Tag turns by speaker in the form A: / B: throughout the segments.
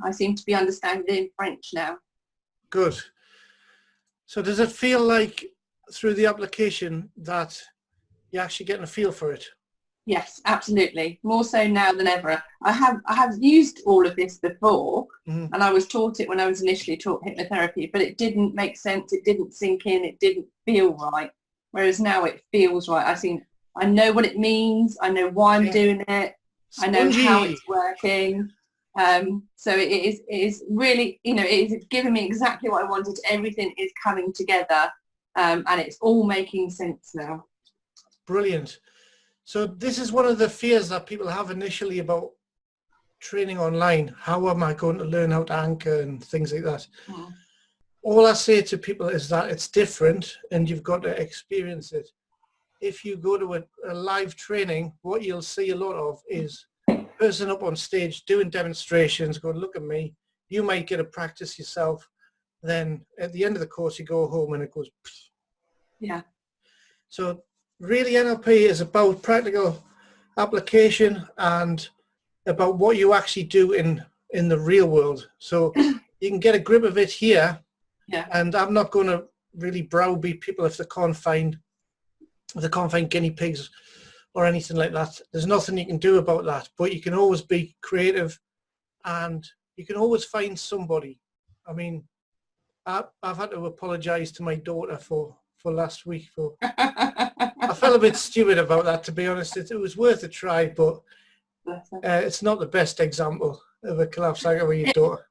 A: I seem to be understanding it in French now.
B: Good. So does it feel like through the application that you're actually getting a feel for it?
A: Yes, absolutely. More so now than ever. I have used all of this before, and I was taught it when I was initially taught hypnotherapy, but it didn't make sense. It didn't sink in. It didn't feel right. Whereas now it feels right. I know what it means. I know why I'm doing it. I know how it's working. So it is really, it is giving me exactly what I wanted. Everything is coming together, and it's all making sense now.
B: Brilliant. So this is one of the fears that people have initially about training online. How am I going to learn how to anchor and things like that? All I say to people is that it's different and you've got to experience it. If you go to a live training, what you'll see a lot of is a person up on stage doing demonstrations, going, look at me. You might get a practice yourself. Then at the end of the course, you go home and it goes, pfft.
A: Yeah.
B: So really NLP is about practical application and about what you actually do in the real world. So you can get a grip of it here.
A: Yeah.
B: And I'm not going to really browbeat people if they can't find guinea pigs or anything like that. There's nothing you can do about that, but you can always be creative and you can always find somebody. I mean, I've had to apologize to my daughter for last week. I felt a bit stupid about that, to be honest. It was worth a try, but it's not the best example of a collapse anchor with your daughter.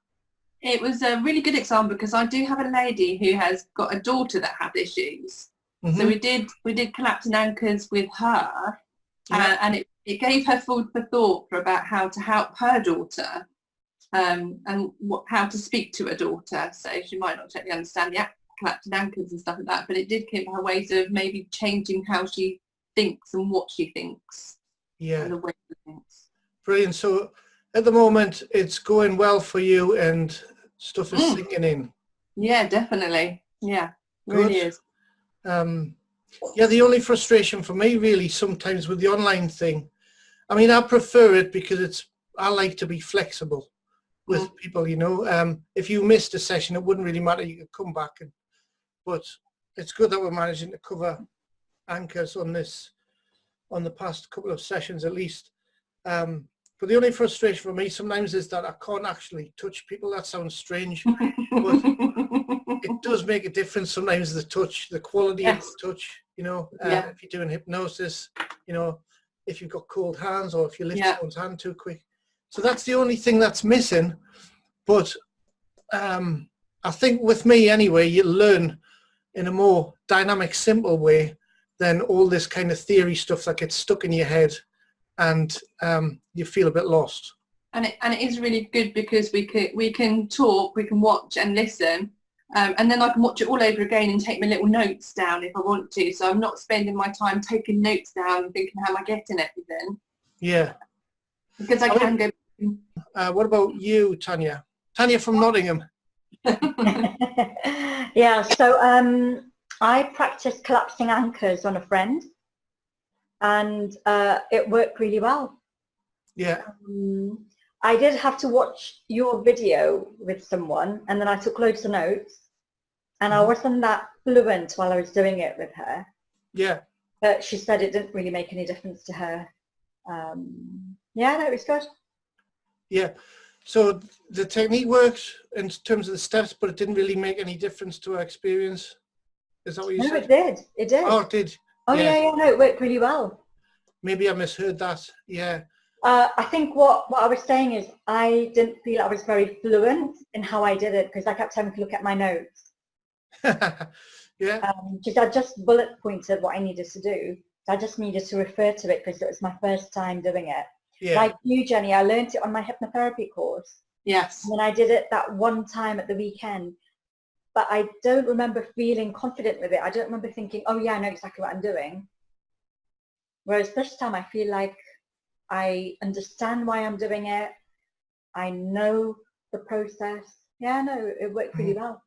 A: It was a really good example because I do have a lady who has got a daughter that had issues. So we did collapsing anchors with her, and it gave her food for thought for about how to help her daughter, and how to speak to her daughter. So she might not totally understand the collapsing anchors and stuff like that, but it did give her ways of maybe changing how she thinks and what she thinks.
B: Yeah.
A: And the way she thinks.
B: Brilliant. So at the moment, it's going well for you and stuff is sinking in.
A: Yeah, definitely. Yeah, really is.
B: Yeah, the only frustration for me really sometimes with the online thing, I mean, I prefer it because I like to be flexible with people, if you missed a session, it wouldn't really matter. You could come back, but it's good that we're managing to cover anchors on the past couple of sessions at least. But the only frustration for me sometimes is that I can't actually touch people. That sounds strange, but it does make a difference sometimes, the touch, the quality of the touch, if you're doing hypnosis, if you've got cold hands or if you lift someone's hand too quick. So that's the only thing that's missing. But I think with me anyway, you learn in a more dynamic, simple way than all this kind of theory stuff that gets stuck in your head and you feel a bit lost.
A: And it is really good because we can talk, we can watch and listen, and then I can watch it all over again and take my little notes down if I want to. So I'm not spending my time taking notes down and thinking, how am I getting everything?
B: Yeah.
A: Because I can go.
B: What about you, Tanya? Tanya from Nottingham.
C: Yeah, so I practiced collapsing anchors on a friend, and it worked really well.
B: Yeah.
C: I did have to watch your video with someone, and then I took loads of notes, and I wasn't that fluent while I was doing it with her.
B: Yeah.
C: But she said it didn't really make any difference to her. Yeah, no, it was good.
B: Yeah. So the technique works in terms of the steps, but it didn't really make any difference to our experience. Is that what you said?
C: No, it did. It did.
B: Oh, it did.
C: Oh, yeah, no, it worked really well.
B: Maybe I misheard that. Yeah.
C: I think what I was saying is I didn't feel I was very fluent in how I did it because I kept having to look at my notes.
B: Yeah.
C: Because I just bullet pointed what I needed to do. So I just needed to refer to it because it was my first time doing it.
B: Yeah.
C: Like you, Jenny, I learned it on my hypnotherapy course.
A: Yes.
C: And then I did it that one time at the weekend. But I don't remember feeling confident with it. I don't remember thinking, oh yeah, I know exactly what I'm doing. Whereas this time I feel like I understand why I'm doing it. I know the process. Yeah, no, it worked really well.